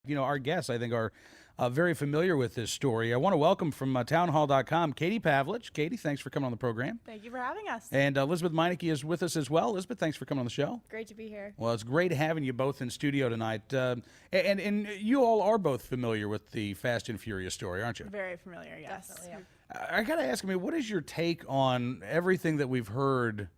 You know, our guests, I think, are very familiar with this story. I want to welcome from Townhall.com, Katie Pavlich. Katie, thanks for coming on the program. Thank you for having us. And Elisabeth Meinecke is with us as well. Elisabeth, thanks for coming on the show. Great to be here. Well, it's great having you both in studio tonight. And you all are both familiar with the Fast and Furious story, aren't you? Very familiar, yes. Definitely, yeah. I got to ask, what is your take on everything that we've heard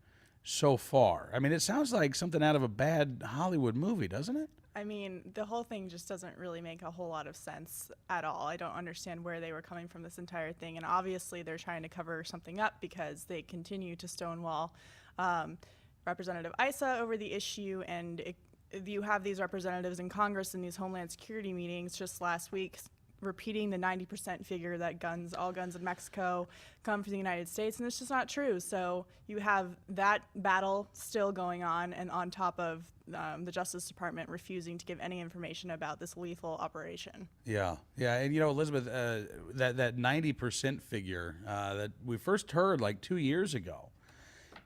so far? I mean, it sounds like something out of a bad Hollywood movie, doesn't it? I mean, the whole thing just doesn't really make a whole lot of sense at all. I don't understand where they were coming from this entire thing. And obviously they're trying to cover something up because they continue to stonewall Representative Issa over the issue. And you have these representatives in Congress in these Homeland Security meetings just last week repeating the 90% figure that all guns in Mexico come from the United States, and it's just not true. So you have that battle still going on, and on top of the Justice Department refusing to give any information about this lethal operation. Yeah, and Elisabeth, that 90% figure that we first heard like 2 years ago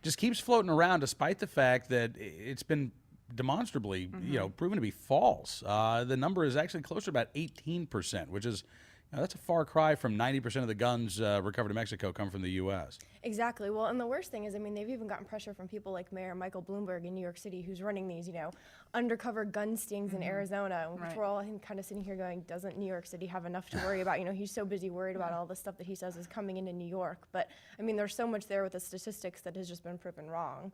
just keeps floating around, despite the fact that it's been demonstrably, proven to be false. The number is actually closer to about 18%, which is that's a far cry from 90% of the guns recovered in Mexico come from the U.S. Exactly. Well, and the worst thing is, they've even gotten pressure from people like Mayor Michael Bloomberg in New York City, who's running these, undercover gun stings in Arizona. Which we're all kind of sitting here going, doesn't New York City have enough to worry about? He's so busy worried about all the stuff that he says is coming into New York. But there's so much there with the statistics that has just been proven wrong.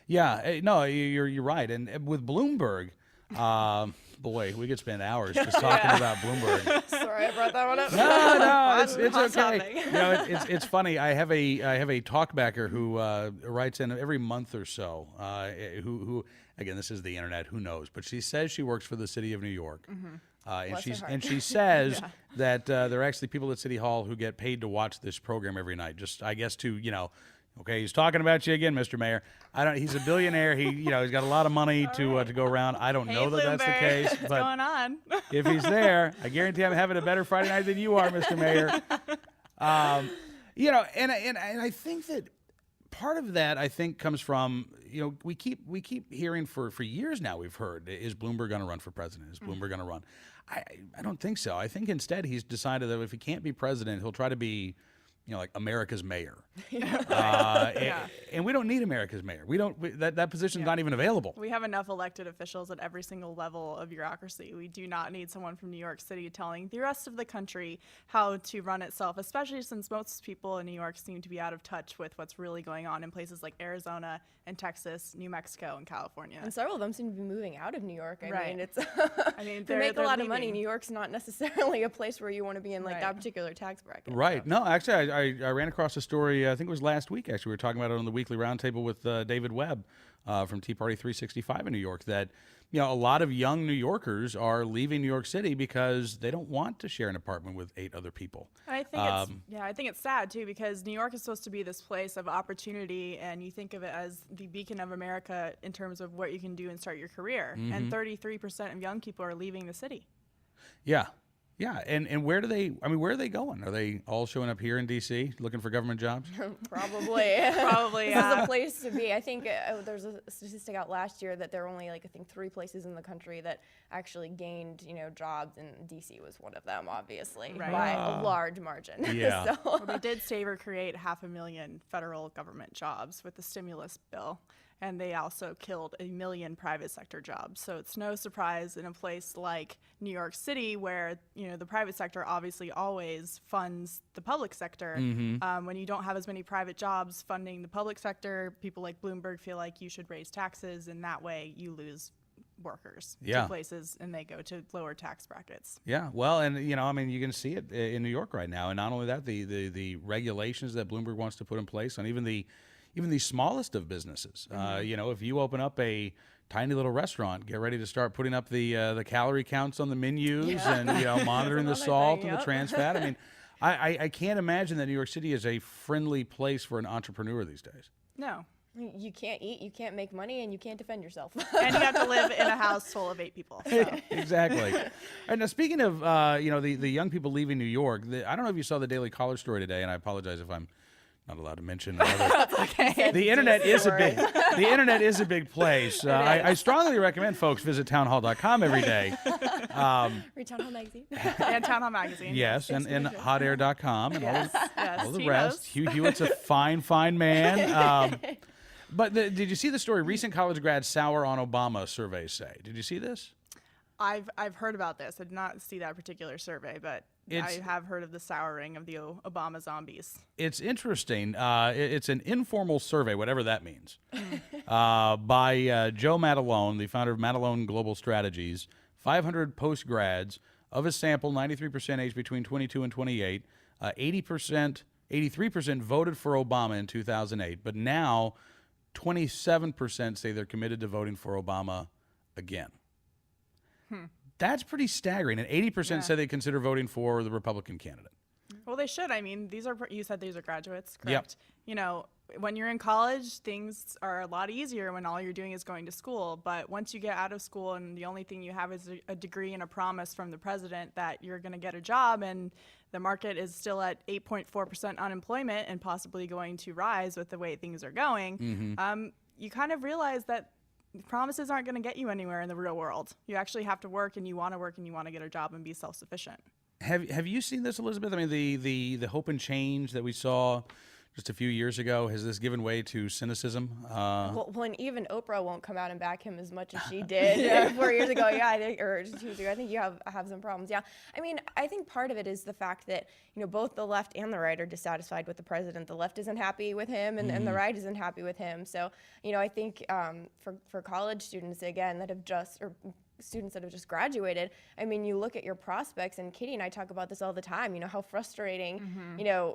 Yeah, no, you're right. And with Bloomberg, boy, we could spend hours just talking about Bloomberg. Sorry, I brought that one up. No, it's okay. It's funny. I have a talkbacker who writes in every month or so. Who again, this is the internet. Who knows? But she says she works for the city of New York. And she says that there are actually people at City Hall who get paid to watch this program every night. Just I guess to okay, he's talking about you again, Mr. Mayor. He's a billionaire. He's got a lot of money to go around. I don't know that that's the case, what's but going on? if he's there, I guarantee I'm having a better Friday night than you are, Mr. Mayor. And I think that part of that comes from we keep hearing for years now. We've heard, is Bloomberg going to run for president? Is Bloomberg going to run? I don't think so. I think instead he's decided that if he can't be president, he'll try to be like America's mayor. And we don't need America's mayor. That position's not even available. We have enough elected officials at every single level of bureaucracy. We do not need someone from New York City telling the rest of the country how to run itself, especially since most people in New York seem to be out of touch with what's really going on in places like Arizona and Texas, New Mexico, and California. And several of them seem to be moving out of New York. They make a lot of money. New York's not necessarily a place where you want to be in that particular tax bracket. Right. So. No, actually, I ran across a story, I think it was last week, actually. We were talking about it on the Weekly Roundtable with David Webb from Tea Party 365 in New York, that a lot of young New Yorkers are leaving New York City because they don't want to share an apartment with 8 other people. I think it's sad too, because New York is supposed to be this place of opportunity, and you think of it as the beacon of America in terms of what you can do and start your career. And 33% of young people are leaving the city. Yeah, and where are they going? Are they all showing up here in D.C. looking for government jobs? Probably. Probably, This is a place to be. I think there's a statistic out last year that there are only 3 places in the country that actually gained, jobs, and D.C. was one of them, obviously, by a large margin. Yeah. Well, they did save or create 500,000 federal government jobs with the stimulus bill. And they also killed 1 million private sector jobs. So it's no surprise in a place like New York City, where the private sector obviously always funds the public sector. When you don't have as many private jobs funding the public sector, people like Bloomberg feel like you should raise taxes, and that way you lose workers to places and they go to lower tax brackets. Yeah, well, and you can see it in New York right now. And not only that, the regulations that Bloomberg wants to put in place on even the smallest of businesses. If you open up a tiny little restaurant, get ready to start putting up the calorie counts on the menus and monitoring the salt and the trans fat. I can't imagine that New York City is a friendly place for an entrepreneur these days. No. You can't eat, you can't make money, and you can't defend yourself. And you have to live in a house full of 8 people. So. Exactly. And now, speaking of the young people leaving New York, I don't know if you saw the Daily Caller story today, and I apologize if I'm not allowed to mention. Okay. The internet is a big place. I strongly recommend folks visit townhall.com every day. Read Townhall magazine. And Townhall magazine. Yes, and hotair.com and Yes, all the he rest. knows. Hugh Hewitt's a fine man. But did you see the story? Recent college grads sour on Obama, surveys say. Did you see this? I've heard about this. I did not see that particular survey, but I have heard of the souring of the Obama zombies. It's interesting. It's an informal survey, whatever that means, by Joe Matalone, the founder of Matalone Global Strategies. 500 post-grads of a sample, 93% aged between 22 and 28. 83% voted for Obama in 2008, but now 27% say they're committed to voting for Obama again. That's pretty staggering. And 80% say they consider voting for the Republican candidate. Well, they should. I mean, you said these are graduates, correct? Yep. You know, when you're in college, things are a lot easier when all you're doing is going to school. But once you get out of school and the only thing you have is a degree and a promise from the president that you're going to get a job, and the market is still at 8.4% unemployment and possibly going to rise with the way things are going, you kind of realize that promises aren't going to get you anywhere in the real world. You actually have to work, and you want to work, and you want to get a job and be self-sufficient. Have you seen this, Elisabeth? I mean, the hope and change that we saw just a few years ago, has this given way to cynicism? Well, when even Oprah won't come out and back him as much as she did 4 years ago, I think, or 2 years ago, I think you have some problems. Yeah, I mean, I think part of it is the fact that both the left and the right are dissatisfied with the president. The left isn't happy with him, and the right isn't happy with him. So I think for college students again that have just students that have just graduated, I mean, you look at your prospects, and Katie and I talk about this all the time, how frustrating,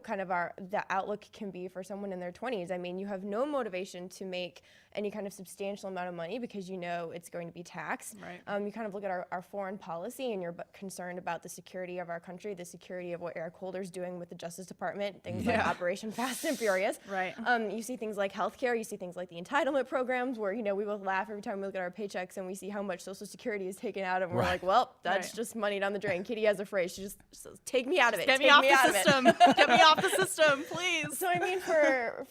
kind of the outlook can be for someone in their 20s. I mean, you have no motivation to make any kind of substantial amount of money because it's going to be taxed. Right. You kind of look at our foreign policy, and you're concerned about the security of our country, the security of what Eric Holder's doing with the Justice Department, things like Operation Fast and Furious. Right. You see things like healthcare, you see things like the entitlement programs where, we both laugh every time we look at our paychecks and we see how much Social Security is taken out of, and we're like, well, that's just money down the drain. Kitty has a phrase. She just says, take me out of it. Get me off the system. Get me off the system, please. So, I mean, for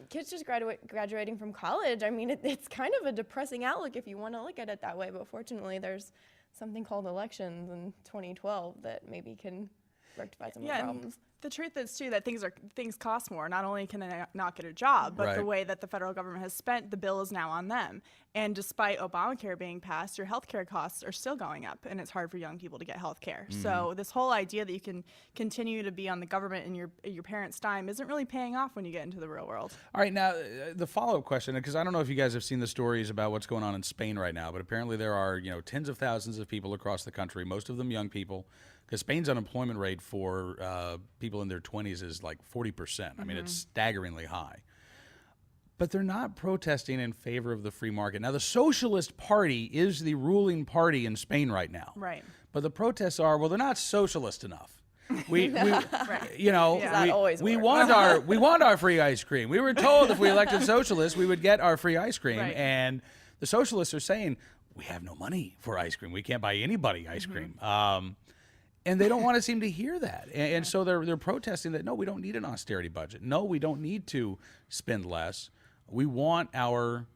kids just graduating from college, I mean, it's kind of a depressing outlook if you want to look at it that way. But fortunately, there's something called elections in 2012 that maybe can rectify some of the problems. The truth is, too, that things cost more. Not only can they not get a job, but the way that the federal government has spent, the bill is now on them. And despite Obamacare being passed, your healthcare costs are still going up, and it's hard for young people to get healthcare. So this whole idea that you can continue to be on the government and your parents' dime isn't really paying off when you get into the real world. All right, now the follow-up question, because I don't know if you guys have seen the stories about what's going on in Spain right now, but apparently there are tens of thousands of people across the country, most of them young people, because Spain's unemployment rate for people in their 20s is like 40%. I mean, it's staggeringly high. But they're not protesting in favor of the free market. Now, the Socialist Party is the ruling party in Spain right now. Right. But the protests are, well, they're not socialist enough. We want our free ice cream. We were told if we elected socialists, we would get our free ice cream. Right. And the socialists are saying, we have no money for ice cream. We can't buy anybody ice cream. And they don't want to seem to hear that. And so they're protesting that, no, we don't need an austerity budget. No, we don't need to spend less. We want our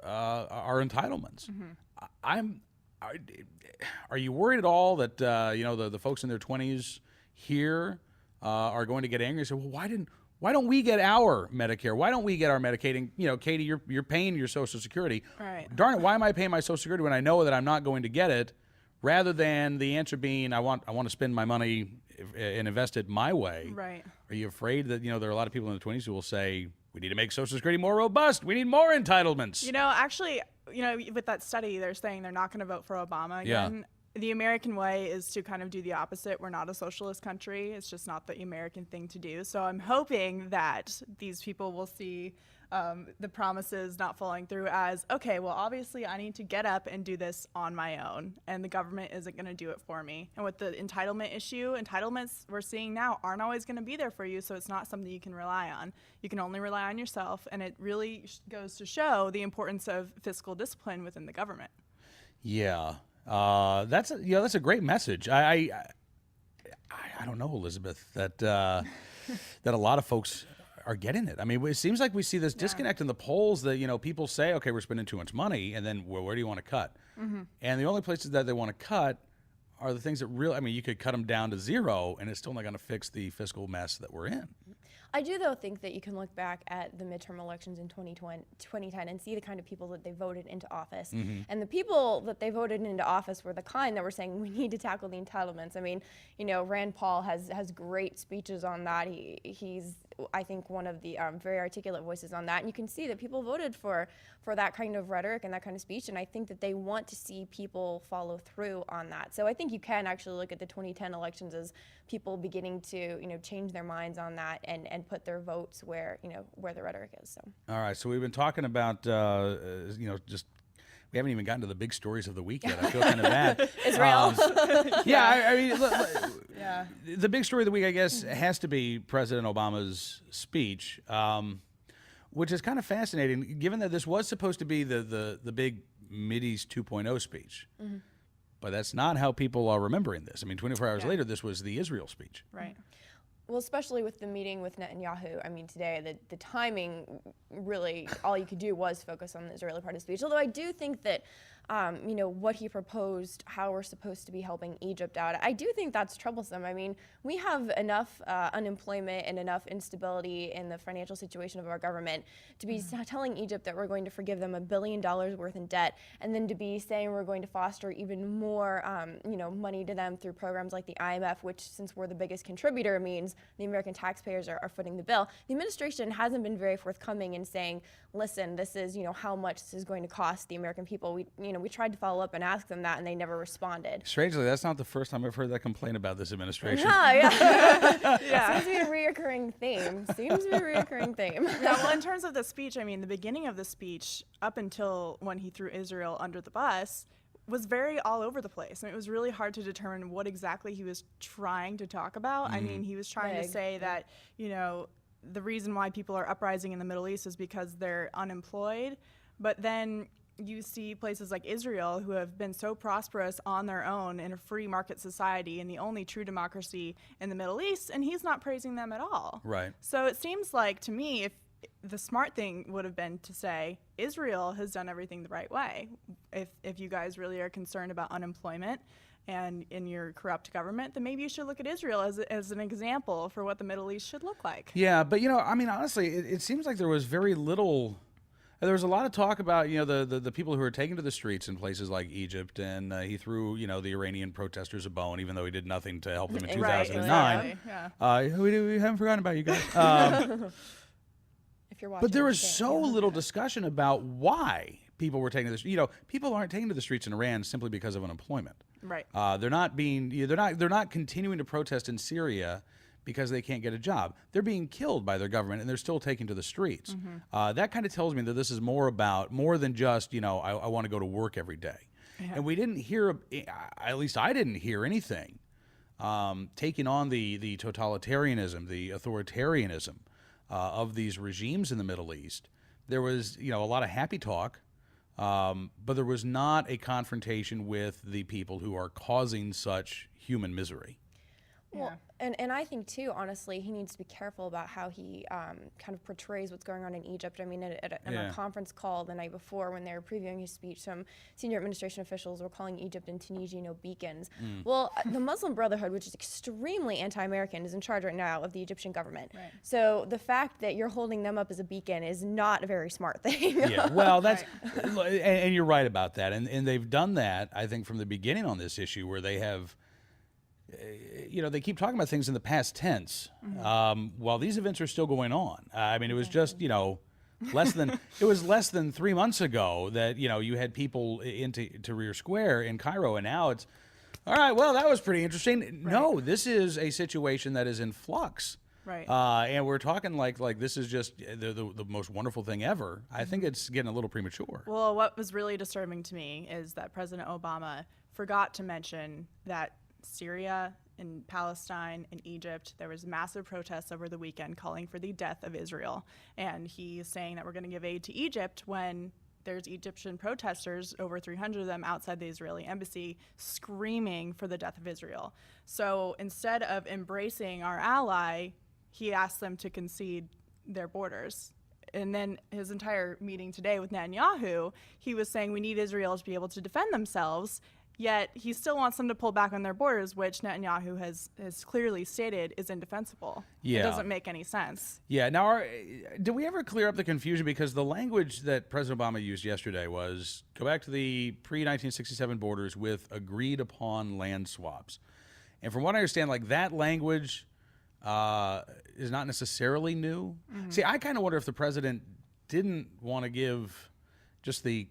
entitlements. Are you worried at all that the folks in their 20s here are going to get angry and say, well, why don't we get our Medicare? Why don't we get our Medicaid? And, Katie, you're paying your Social Security. Right. Darn it, why am I paying my Social Security when I know that I'm not going to get it? Rather than the answer being, I want to spend my money and invest it my way. Right. Are you afraid that there are a lot of people in the 20s who will say, we need to make Social Security more robust. We need more entitlements. Actually, with that study, they're saying they're not going to vote for Obama again. Yeah. The American way is to kind of do the opposite. We're not a socialist country. It's just not the American thing to do. So I'm hoping that these people will see the promises not falling through as, okay, well, obviously I need to get up and do this on my own, and the government isn't going to do it for me. And with the entitlement issue, entitlements we're seeing now aren't always going to be there for you, so it's not something you can rely on. You can only rely on yourself, and it really goes to show the importance of fiscal discipline within the government. Yeah, that's a great message. I don't know, Elisabeth, that that a lot of folks are getting it. I mean, it seems like we see this disconnect in the polls that, people say, okay, we're spending too much money, and then, well, where do you want to cut? And the only places that they want to cut are the things that really, I mean, you could cut them down to zero and it's still not going to fix the fiscal mess that we're in. I do, though, think that you can look back at the midterm elections in 2010 and see the kind of people that they voted into office. And the people that they voted into office were the kind that were saying we need to tackle the entitlements. I mean, you know, Rand Paul has great speeches on that. He's, I think, one of the very articulate voices on that. And you can see that people voted for that kind of rhetoric and that kind of speech. And I think that they want to see people follow through on that. So I think you can actually look at the 2010 elections as people beginning to, you know, change their minds on that and put their votes where, you know, where the rhetoric is. So. All right. So we've been talking about, you know, just, we haven't even gotten to the big stories of the week yet. I feel kind of bad. Israel. I mean, look, the big story of the week, I guess, has to be President Obama's speech, which is kind of fascinating, given that this was supposed to be the big Mideast 2.0 speech. But that's not how people are remembering this. I mean, 24 hours later, this was the Israel speech. Right. Well, especially with the meeting with Netanyahu, I mean, today, the timing, really, all you could do was focus on the Israeli part of the speech. Although I do think that, you know, what he proposed, how we're supposed to be helping Egypt out, I do think that's troublesome. I mean, we have enough unemployment and enough instability in the financial situation of our government to be telling Egypt that we're going to forgive them $1 billion worth in debt, and then to be saying we're going to foster even more, you know, money to them through programs like the IMF, which, since we're the biggest contributor, means the American taxpayers are footing the bill. The administration hasn't been very forthcoming in saying, listen, this is, you know, how much this is going to cost the American people. We tried to follow up and ask them that, and they never responded. Strangely, that's not the first time I've heard that complaint about this administration. Yeah. Seems to be a reoccurring theme. Yeah, well, in terms of the speech, I mean, the beginning of the speech, up until when he threw Israel under the bus, was very all over the place. I mean, it was really hard to determine what exactly he was trying to talk about. I mean, he was trying to say that, you know, the reason why people are uprising in the Middle East is because they're unemployed. But then you see places like Israel, who have been so prosperous on their own in a free market society and the only true democracy in the Middle East, and he's not praising them at all. Right. So it seems like, to me, if the smart thing would have been to say, Israel has done everything the right way. If you guys really are concerned about unemployment and in your corrupt government, then maybe you should look at Israel as an example for what the Middle East should look like. Yeah, but, you know, I mean, honestly, it seems like there was very little. There was a lot of talk about, you know, the people who were taken to the streets in places like Egypt, and he threw, you know, the Iranian protesters a bone, even though he did nothing to help them in 2009. Exactly. We haven't forgotten about you guys. If you're watching, but there was so little discussion about why people were taken to the streets. You know, people aren't taken to the streets in Iran simply because of unemployment. Right. They're not continuing to protest in Syria because they can't get a job. They're being killed by their government, and they're still taken to the streets. That kind of tells me that this is more than just, you know, I want to go to work every day. Yeah. And we didn't hear, at least I didn't hear anything taking on the totalitarianism, the authoritarianism of these regimes in the Middle East. There was, you know, a lot of happy talk, but there was not a confrontation with the people who are causing such human misery. Well, and I think, too, honestly, he needs to be careful about how he kind of portrays what's going on in Egypt. I mean, at a conference call the night before, when they were previewing his speech, some senior administration officials were calling Egypt and Tunisia, you know, beacons. Well, the Muslim Brotherhood, which is extremely anti-American, is in charge right now of the Egyptian government. Right. So the fact that you're holding them up as a beacon is not a very smart thing. Yeah, well, that's, and you're right about that. And they've done that, I think, from the beginning on this issue, where they have, you know, they keep talking about things in the past tense while these events are still going on. I mean, it was just, you know, less than 3 months ago that, you know, you had people into Tahrir Square in Cairo, and now it's, all right, well, that was pretty interesting. Right. No, this is a situation that is in flux. Right. And we're talking like this is just the most wonderful thing ever. I think it's getting a little premature. Well, what was really disturbing to me is that President Obama forgot to mention that Syria and Palestine and Egypt, there was massive protests over the weekend calling for the death of Israel. And he's saying that we're going to give aid to Egypt when there's Egyptian protesters, over 300 of them, outside the Israeli embassy screaming for the death of Israel. So instead of embracing our ally, he asked them to concede their borders. And then his entire meeting today with Netanyahu, he was saying we need Israel to be able to defend themselves. Yet he still wants them to pull back on their borders, which Netanyahu has clearly stated is indefensible. Yeah. It doesn't make any sense. Yeah. Now, did we ever clear up the confusion? Because the language that President Obama used yesterday was go back to the pre-1967 borders with agreed upon land swaps. And from what I understand, like that language is not necessarily new. See, I kind of wonder if the president didn't want to give just the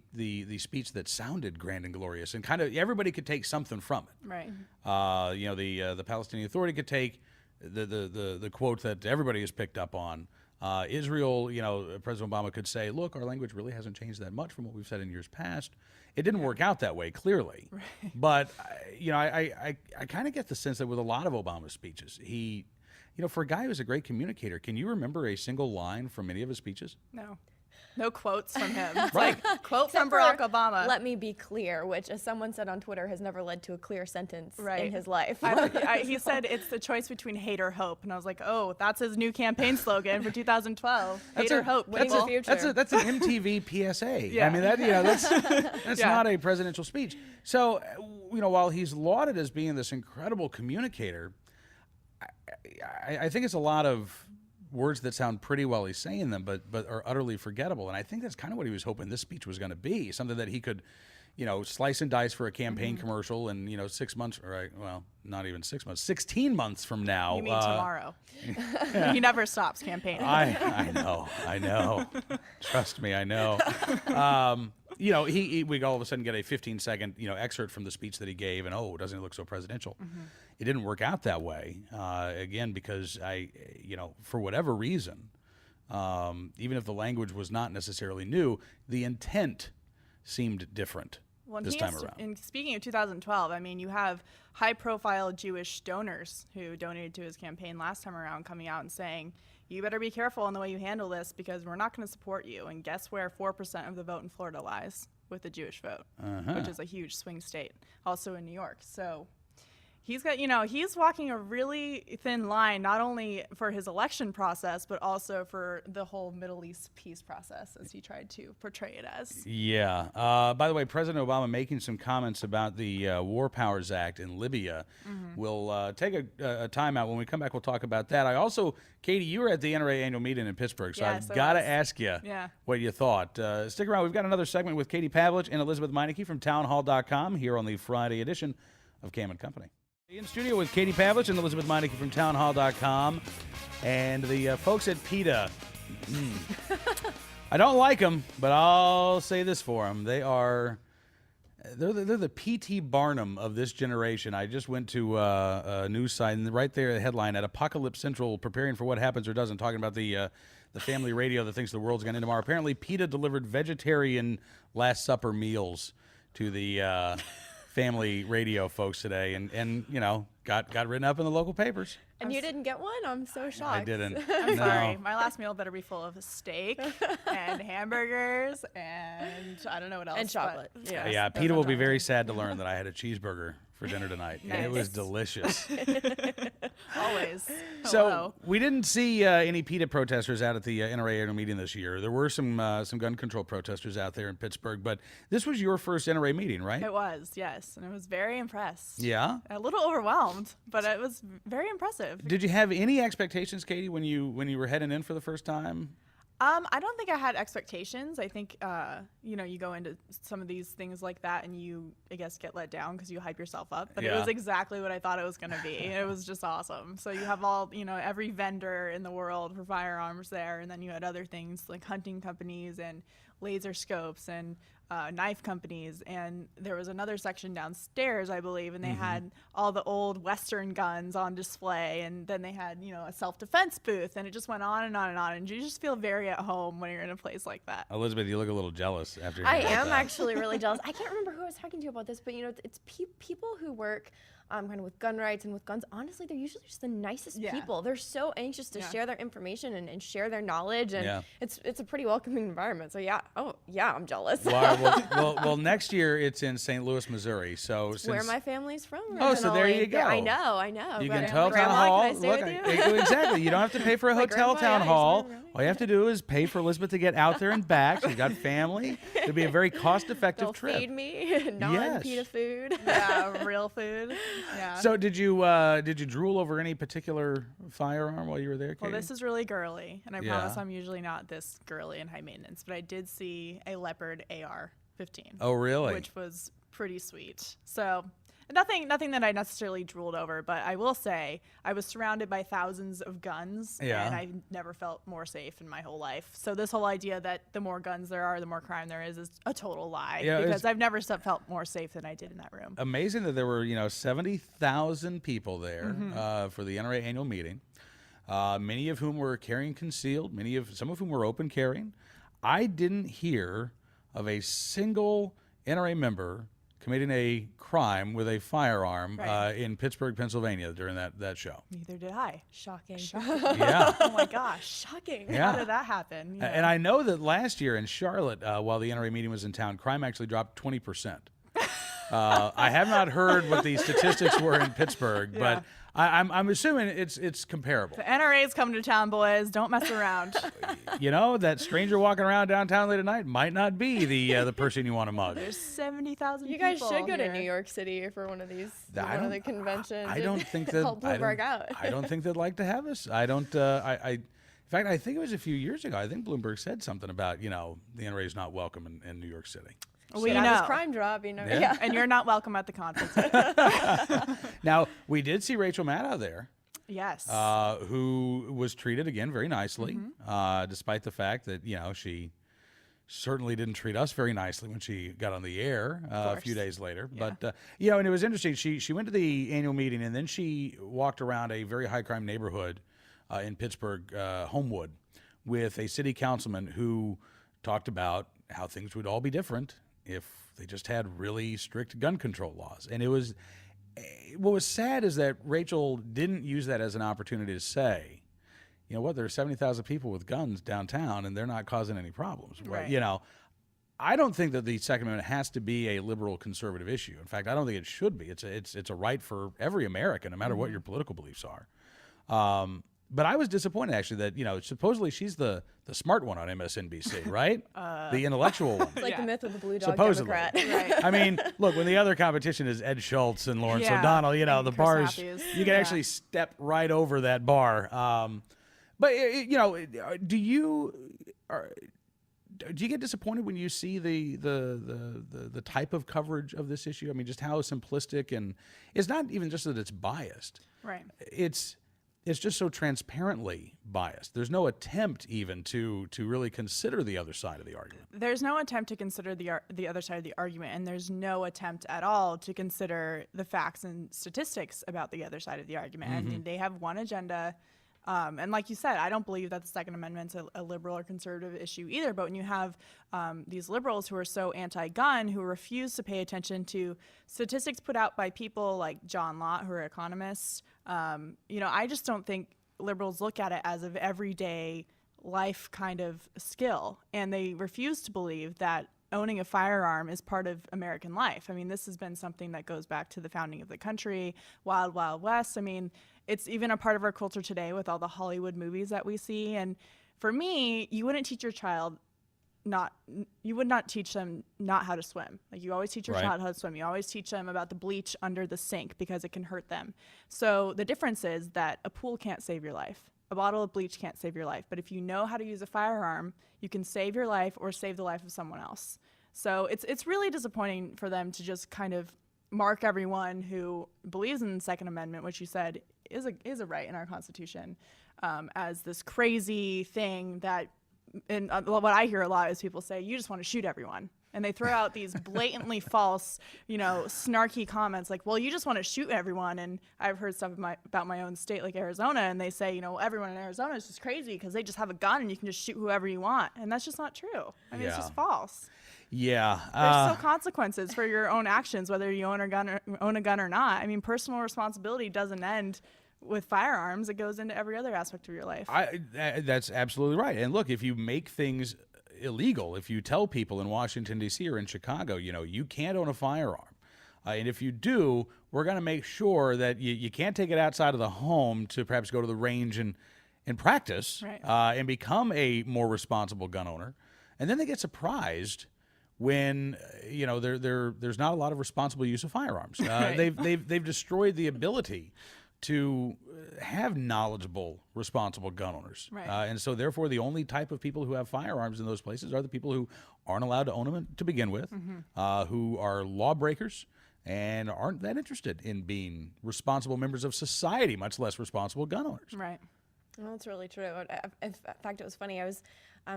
speech that sounded grand and glorious, and kind of everybody could take something from it. Right. You know, the Palestinian Authority could take the quote that everybody has picked up on. Israel, you know, President Obama could say, look, our language really hasn't changed that much from what we've said in years past. It didn't work out that way, clearly. Right. But, you know, I kind of get the sense that with a lot of Obama's speeches, he, you know, for a guy who's a great communicator, can you remember a single line from any of his speeches? No quotes from him. It's Right. like, quote from Barack Obama. Let me be clear, which, as someone said on Twitter, has never led to a clear sentence Right. in his life. He said it's the choice between hate or hope. And I was like, oh, that's his new campaign slogan for 2012. Hate or hope, winning people. the future. That's an MTV PSA. Yeah. I mean, that's Yeah. not a presidential speech. So, you know, while he's lauded as being this incredible communicator, I think it's a lot of words that sound pretty while he's saying them, but are utterly forgettable. And I think that's kind of what he was hoping this speech was going to be, something that he could, you know, slice and dice for a campaign commercial, and, you know, 6 months, or well, not even 6 months, 16 months from now. You mean tomorrow. He never stops campaigning. I know. Trust me, I know. You know, we all of a sudden get a 15-second, you know, excerpt from the speech that he gave, and doesn't he look so presidential? It didn't work out that way, again, because you know, for whatever reason, even if the language was not necessarily new, the intent seemed different this time around. And speaking of 2012, I mean, you have high-profile Jewish donors who donated to his campaign last time around coming out and saying, you better be careful in the way you handle this because we're not going to support you. And guess where 4% of the vote in Florida lies? With the Jewish vote, which is a huge swing state, also in New York. So he's got, you know, he's walking a really thin line, not only for his election process, but also for the whole Middle East peace process, as he tried to portray it as. Yeah. By the way, President Obama making some comments about the War Powers Act in Libya. We'll take a timeout. When we come back, we'll talk about that. I also, Katie, you were at the NRA annual meeting in Pittsburgh, so Yes, I've got to was. ask you Yeah. what you thought. Stick around. We've got another segment with Katie Pavlich and Elisabeth Meinecke from Townhall.com here on the Friday edition of Cam and Company. In studio with Katie Pavlich and Elisabeth Meinecke from Townhall.com, and the folks at PETA. I don't like them, but I'll say this for them: they're the P.T. Barnum of this generation. I just went to a news site, and right there, the headline at Apocalypse Central: preparing for what happens or doesn't. Talking about the family radio that thinks the world's going to end tomorrow. Apparently, PETA delivered vegetarian Last Supper meals to the family radio folks today, and you know, got written up in the local papers. And you didn't get one? I'm so shocked. I didn't. I'm sorry. My last meal better be full of steak and hamburgers and I don't know what else. And chocolate. Yes, Yeah, those PETA on will be top. very sad to learn that I had a cheeseburger for dinner tonight, and it was Nice. delicious. Always. So Hello. we didn't see any PETA protesters out at the NRA annual meeting this year. There were some gun control protesters out there in Pittsburgh, but this was your first NRA meeting, right? It was, yes, and I was very impressed. Yeah. A little overwhelmed, but it was very impressive. Did you have any expectations, Katie, when you were heading in for the first time? I don't think I had expectations. I think, you know, you go into some of these things like that and you, I guess, get let down because you hype yourself up. But it Yeah. was exactly what I thought it was going to be. It was just awesome. So you have all, you know, every vendor in the world for firearms there. And then you had other things like hunting companies and laser scopes and knife companies. And there was another section downstairs, I believe, and they had all the old Western guns on display. And then they had, you know, a self-defense booth. And it just went on and on and on. And you just feel very at home when you're in a place like that. Elizabeth, you look a little jealous after I hearing about am that. actually really jealous. I can't remember who I was talking to about this, but you know, it's people who work kind of with gun rights and with guns, honestly, they're usually just the nicest people. They're so anxious to share their information and share their knowledge, and it's a pretty welcoming environment. So I'm jealous. Well, next year it's in St. Louis, Missouri. So it's where my family's from. Oh, so there you go. I know. You can tell Townhall. Look, exactly. You don't have to pay for a hotel Town Hall. All you have to do is pay for Elisabeth to get out there and back. She's got family. It'll be a very cost-effective trip. They'll feed me non-PETA food. Yeah, real food. Yeah. So did you drool over any particular firearm while you were there, Katie? Well, this is really girly, and I promise I'm usually not this girly and high maintenance, but I did see a Leopard AR-15. Oh, really? Which was pretty sweet. So nothing that I necessarily drooled over, but I will say I was surrounded by thousands of guns, and I never felt more safe in my whole life. So this whole idea that the more guns there are, the more crime there is a total lie, because I've never felt more safe than I did in that room. Amazing that there were 70,000 people there for the NRA annual meeting, many of whom were carrying concealed, some of whom were open carrying. I didn't hear of a single NRA member committing a crime with a firearm in Pittsburgh, Pennsylvania during that show. Neither did I. Shocking. Yeah. Oh my gosh. Shocking. Yeah. How did that happen? And I know that last year in Charlotte, while the NRA meeting was in town, crime actually dropped 20%. I have not heard what the statistics were in Pittsburgh, but I'm assuming it's comparable. The NRA's coming to town, boys. Don't mess around. That stranger walking around downtown late at night might not be the person you want to mug. There's 70,000 You people guys should go here. to New York City for one of these, one of the conventions. I don't think that help Bloomberg out. I don't think they'd like to have us. I don't. In fact, I think it was a few years ago. I think Bloomberg said something about the NRA is not welcome in New York City. We know. know. This crime drop, Yeah. And you're not welcome at the conference. Now, we did see Rachel Maddow there. Yes. Who was treated, again, very nicely, despite the fact that, she certainly didn't treat us very nicely when she got on the air a few days later. Yeah. But, and it was interesting. She went to the annual meeting, and then she walked around a very high-crime neighborhood in Pittsburgh, Homewood, with a city councilman who talked about how things would all be different if they just had really strict gun control laws. And what was sad is that Rachel didn't use that as an opportunity to say, there are 70,000 people with guns downtown and they're not causing any problems. Right. I don't think that the Second Amendment has to be a liberal conservative issue. In fact, I don't think it should be. It's a right for every American, no matter what your political beliefs are. But I was disappointed, actually, that, supposedly she's the smart one on MSNBC, right? The intellectual one. It's like the myth of the blue dog Supposedly. Democrat. Right. I mean, look, when the other competition is Ed Schultz and Lawrence O'Donnell, the Chris bars, Matthews. you can actually step right over that bar. But, do you get disappointed when you see the type of coverage of this issue? I mean, just how simplistic, and it's not even just that it's biased. Right. It's just so transparently biased. There's no attempt even to really consider the other side of the argument. There's no attempt to consider the other side of the argument, and there's no attempt at all to consider the facts and statistics about the other side of the argument. I mean, they have one agenda. And like you said, I don't believe that the Second Amendment's a liberal or conservative issue either. But when you have these liberals who are so anti-gun, who refuse to pay attention to statistics put out by people like John Lott, who are economists, I just don't think liberals look at it as an everyday life kind of skill. And they refuse to believe that owning a firearm is part of American life. I mean, this has been something that goes back to the founding of the country, Wild Wild West. I mean, it's even a part of our culture today with all the Hollywood movies that we see. And for me, you wouldn't teach your child you would not teach them not how to swim. Like, you always teach your child how to swim. You always teach them about the bleach under the sink because it can hurt them. So the difference is that a pool can't save your life. A bottle of bleach can't save your life. But if you know how to use a firearm, you can save your life or save the life of someone else. So it's really disappointing for them to just kind of mark everyone who believes in the Second Amendment, which you said is a right in our Constitution, as this crazy thing that, and what I hear a lot is people say, you just want to shoot everyone. And they throw out these blatantly false, snarky comments like, well, you just want to shoot everyone. And I've heard stuff about my own state, like Arizona, and they say, everyone in Arizona is just crazy because they just have a gun and you can just shoot whoever you want. And that's just not true. I mean, it's just false. Yeah. There's still consequences for your own actions, whether you own a gun or not. I mean, personal responsibility doesn't end with firearms. It goes into every other aspect of your life. That's absolutely right. And look, if you make things illegal, if you tell people in Washington, D.C. or in Chicago, you can't own a firearm. And if you do, we're going to make sure that you can't take it outside of the home to perhaps go to the range and practice, right. And become a more responsible gun owner. And then they get surprised when there's not a lot of responsible use of firearms. Right. They've destroyed the ability to have knowledgeable, responsible gun owners. Right. And so therefore the only type of people who have firearms in those places are the people who aren't allowed to own them to begin with, who are lawbreakers and aren't that interested in being responsible members of society, much less responsible gun owners. Right. Well, that's really true. In fact, it was funny. I was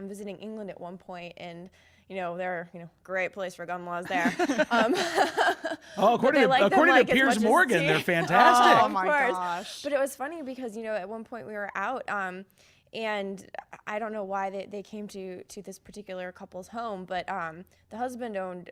visiting England at one point, and they're great place for gun laws there. According to Piers Morgan, they're fantastic. Oh my gosh! But it was funny because at one point we were out, and I don't know why they came to this particular couple's home, but the husband owned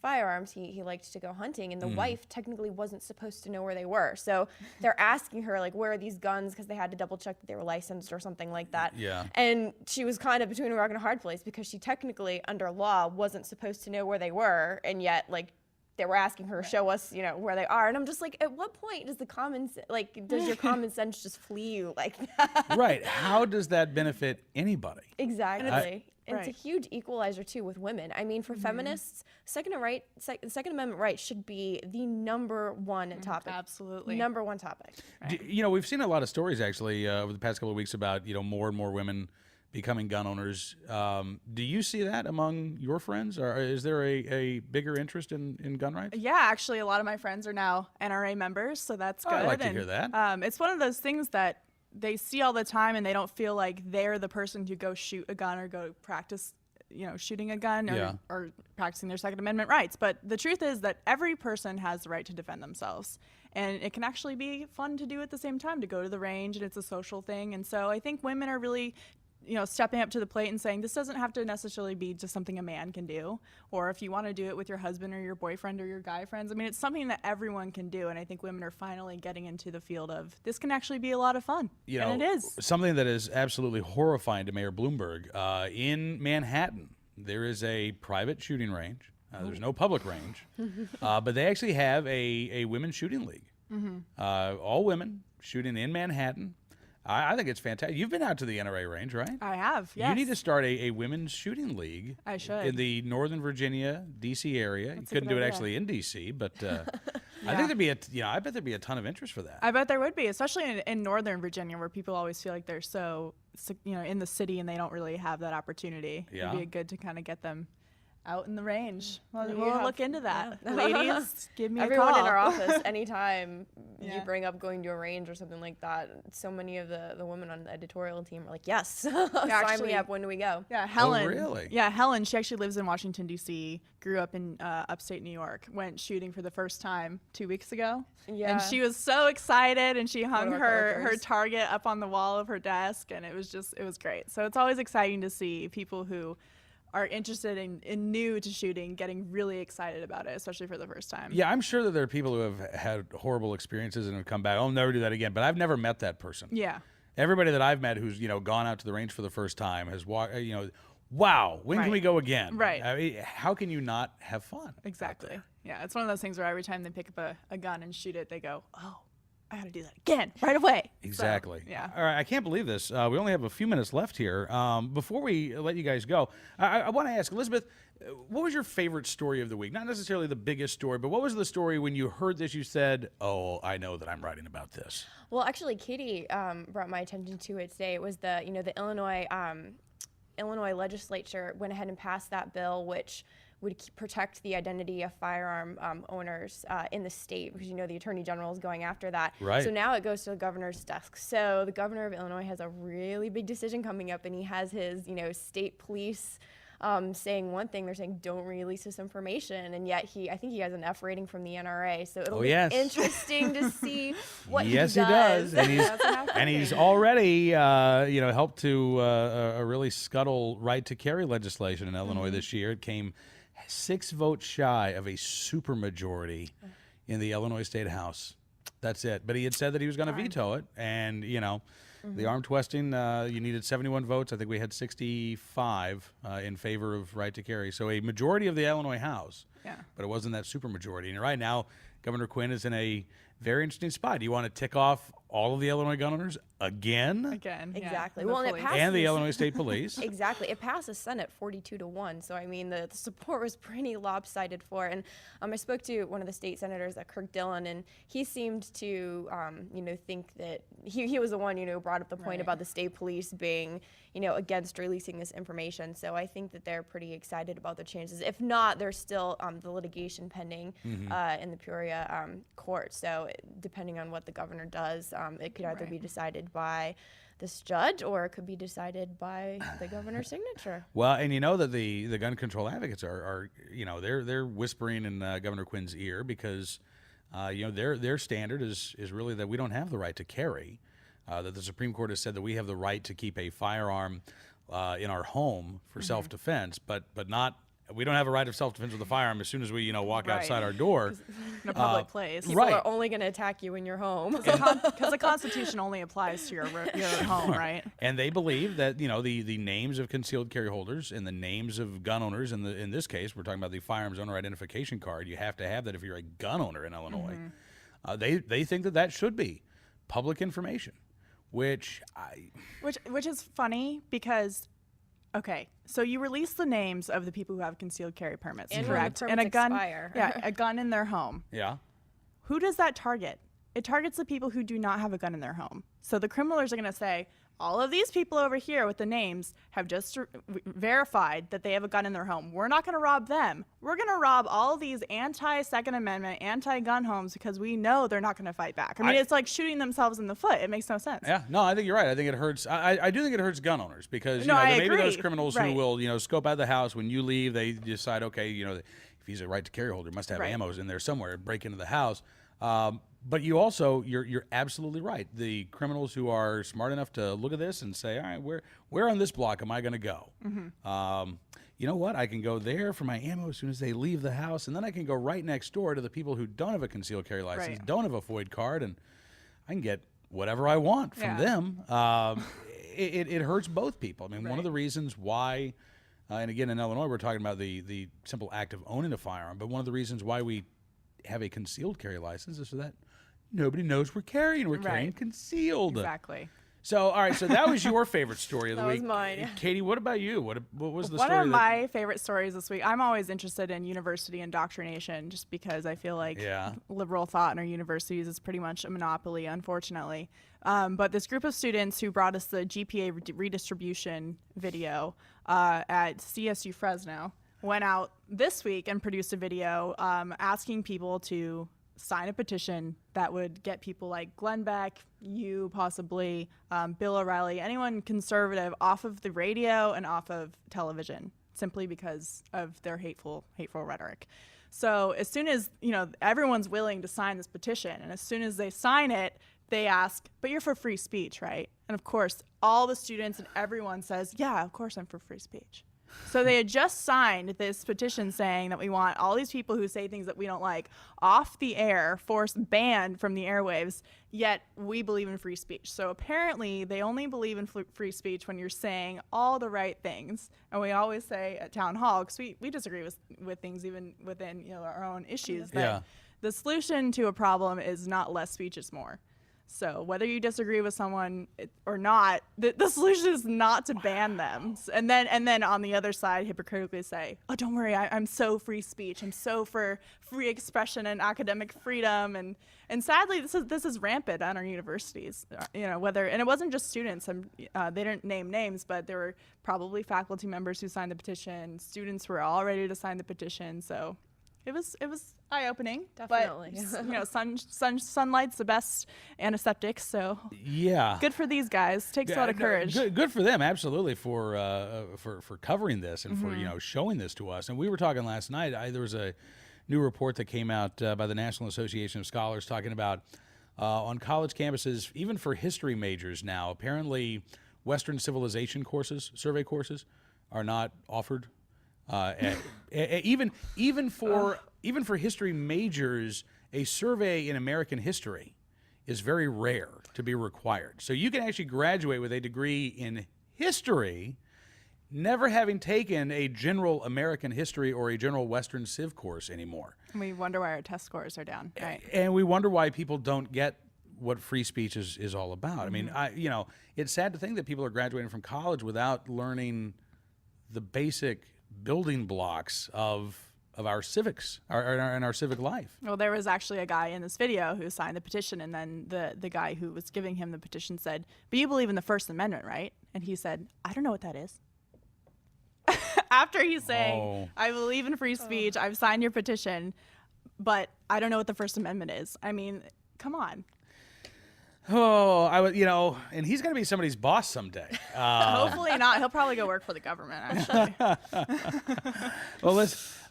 firearms. He liked to go hunting, and the wife technically wasn't supposed to know where they were. So they're asking her, like, where are these guns? Because they had to double check that they were licensed or something like that. Yeah. And she was kind of between a rock and a hard place because she technically, under law, wasn't supposed to know where they were, and yet, like, they were asking her, show us, where they are. And I'm just like, at what point does does your common sense just flee you like that? Right. How does that benefit anybody? Exactly. And Right. it's a huge equalizer, too, with women. I mean, for feminists, Second Amendment rights should be the number one topic. Absolutely. Number one topic. We've seen a lot of stories, actually, over the past couple of weeks about, more and more women becoming gun owners. Do you see that among your friends? Or is there a bigger interest in gun rights? Yeah, actually, a lot of my friends are now NRA members, so that's good. I like to hear that. It's one of those things that they see all the time, and they don't feel like they're the person to go shoot a gun or go practice, shooting a gun or practicing their Second Amendment rights. But the truth is that every person has the right to defend themselves. And it can actually be fun to do at the same time, to go to the range, and it's a social thing. And so I think women are really stepping up to the plate and saying this doesn't have to necessarily be just something a man can do, or if you want to do it with your husband or your boyfriend or your guy friends. I mean, it's something that everyone can do, and I think women are finally getting into the field of this can actually be a lot of fun, and it is. Something that is absolutely horrifying to Mayor Bloomberg. In Manhattan, there is a private shooting range. There's no public range, but they actually have a women's shooting league. All women shooting in Manhattan. I think it's fantastic. You've been out to the NRA range, right? I have, yes. You need to start a women's shooting league. I should. In the Northern Virginia, D.C. area. You couldn't do it actually in D.C., but I think I bet there'd be a ton of interest for that. I bet there would be, especially in Northern Virginia, where people always feel like they're so, in the city and they don't really have that opportunity. Yeah. It'd be good to kind of get them out in the range. Well, You we'll have- look into that. yeah. Ladies, give me Everyone a call. in our office, anytime you Yeah. bring up going to a range or something like that, so many of the women on the editorial team are like, yes, sign actually- me up. When do we go? Yeah, Helen. really? Yeah, Helen. She actually lives in Washington, D.C., grew up in upstate New York, went shooting for the first time 2 weeks ago. Yeah. And she was so excited, and she hung of our her coworkers. target up on the wall of her desk, and it was great. So it's always exciting to see people who are interested in new to shooting getting really excited about it, especially for the first time. Yeah, I'm sure that there are people who have had horrible experiences and have come back. I'll never do that again. But I've never met that person. Yeah. Everybody that I've met who's gone out to the range for the first time has walked. Wow, when can Right. we go again? Right. I mean, how can you not have fun? Exactly. Yeah, it's one of those things where every time they pick up a gun and shoot it, they go, oh, I got to do that again right away. Exactly. So, yeah. All right. I can't believe this. We only have a few minutes left here. Before we let you guys go, I want to ask Elisabeth, what was your favorite story of the week? Not necessarily the biggest story, but what was the story when you heard this? You said, "Oh, I know that I'm writing about this." Well, actually, Katie brought my attention to it today. It was the Illinois legislature went ahead and passed that bill, which would protect the identity of firearm owners in the state, because the Attorney General is going after that. Right. So now it goes to the governor's desk. So the governor of Illinois has a really big decision coming up, and he has his state police saying one thing. They're saying don't release this information, and yet I think he has an F rating from the NRA. So it'll be interesting to see what he does. Yes, he does, and he's already helped to really scuttle right to carry legislation in Illinois this year. It came 6 votes shy of a supermajority in the Illinois State House. That's it. But he had said that he was going to veto it, and the arm twisting, you needed 71 votes. I think we had 65 in favor of right to carry. So a majority of the Illinois House, but it wasn't that supermajority. And right now, Governor Quinn is in a very interesting spot. Do you want to tick off all of the Illinois gun owners again? Exactly. Yeah. Well, and it passes, and the Illinois State Police. Exactly. It passed the Senate 42-1. So, I mean, the support was pretty lopsided for it. And I spoke to one of the state senators, Kirk Dillon, and he seemed to, think that he was the one, who brought up the point about the state police being, against releasing this information. So I think that they're pretty excited about the chances. If not, there's still the litigation pending in the Peoria court. So depending on what the governor does, it could either be decided by this judge or it could be decided by the governor's signature. Well, and you know that the gun control advocates are they're whispering in Governor Quinn's ear because their standard is really that we don't have the right to carry. That the Supreme Court has said that we have the right to keep a firearm in our home for self-defense, but not. We don't have a right of self-defense with a firearm as soon as we walk outside our door in a public place. People are only going to attack you in your home because the Constitution only applies to your home, right? And they believe that the names of concealed carry holders and the names of gun owners. In this case, we're talking about the firearms owner identification card. You have to have that if you're a gun owner in Illinois. They think that should be public information, which is funny because. Okay, so you release the names of the people who have concealed carry permits, and correct? And a gun, expire. a gun in their home. Yeah. Who does that target? It targets the people who do not have a gun in their home. So the criminals are going to say, all of these people over here with the names have just verified that they have a gun in their home. We're not going to rob them. We're going to rob all of these anti-Second Amendment, anti-gun homes because we know they're not going to fight back. I mean, it's like shooting themselves in the foot. It makes no sense. Yeah, no, I think you're right. I think it hurts. I do think it hurts gun owners because there may be those criminals who will scope out the house when you leave. They decide, okay, if he's a right to carry holder, must have ammo in there somewhere, break into the house. But you also, you're absolutely right. The criminals who are smart enough to look at this and say, all right, where on this block am I going to go? You know what? I can go there for my ammo as soon as they leave the house, and then I can go right next door to the people who don't have a concealed carry license, don't have a FOID card, and I can get whatever I want from them. It hurts both people. I mean, one of the reasons why, and again, in Illinois, we're talking about the simple act of owning a firearm, but one of the reasons why we have a concealed carry license is so that nobody knows we're carrying. We're carrying concealed. Exactly. So, all right. So that was your favorite story of the week. That was mine. Katie, what about you? What was the story? One of my favorite stories this week. I'm always interested in university indoctrination, just because I feel like liberal thought in our universities is pretty much a monopoly, unfortunately. But this group of students who brought us the GPA redistribution video at CSU Fresno went out this week and produced a video asking people to sign a petition that would get people like Glenn Beck, you possibly, Bill O'Reilly, anyone conservative off of the radio and off of television, simply because of their hateful rhetoric. So as soon as, everyone's willing to sign this petition, and as soon as they sign it, they ask, but you're for free speech, right? And of course, all the students and everyone says, yeah, of course I'm for free speech. So they had just signed this petition saying that we want all these people who say things that we don't like off the air, banned from the airwaves, yet we believe in free speech. So apparently they only believe in free speech when you're saying all the right things. And we always say at Townhall, because we disagree with things even within our own issues, that the solution to a problem is not less speech, it's more. So whether you disagree with someone or not, the solution is not to ban them. And then on the other side, hypocritically say, oh, don't worry, I'm so free speech. I'm so for free expression and academic freedom. And sadly, this is rampant at our universities. And it wasn't just students. They didn't name names, but there were probably faculty members who signed the petition. Students were all ready to sign the petition. So it was eye-opening. Definitely. But, you know, sunlight's the best antiseptic, so Yeah. good for these guys. Takes a lot of courage. Good for them, absolutely, for covering this and for showing this to us. And we were talking last night. There was a new report that came out by the National Association of Scholars talking about on college campuses, even for history majors now, apparently Western civilization courses, survey courses, are not offered. Even for history majors, a survey in American history is very rare to be required. So you can actually graduate with a degree in history, never having taken a general American history or a general Western Civ course anymore. We wonder why our test scores are down, right? And we wonder why people don't get what free speech is all about. I mean, it's sad to think that people are graduating from college without learning the basic building blocks of our civics and our civic life. Well, there was actually a guy in this video who signed the petition, and then the guy who was giving him the petition said, "But you believe in the First Amendment, right?" And he said, "I don't know what that is." After he's saying, "I believe in free speech, I've signed your petition, but I don't know what the First Amendment is." I mean, come on. Oh, and he's going to be somebody's boss someday. Hopefully not. He'll probably go work for the government, actually. Well,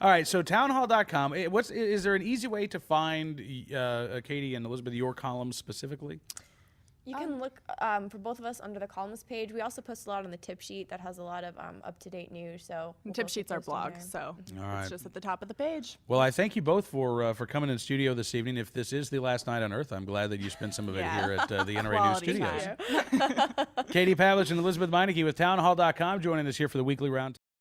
all right, so townhall.com. Is there an easy way to find, Katie and Elisabeth, your columns specifically? You can look for both of us under the columnist page. We also post a lot on the tip sheet that has a lot of up-to-date news. So Tip sheets are blogs, so it's just at the top of the page. Well, I thank you both for coming in studio this evening. If this is the last night on Earth, I'm glad that you spent some of it here at the NRAnews Studios. Katie Pavlich and Elisabeth Meinecke with Townhall.com joining us here for the Weekly Roundtable.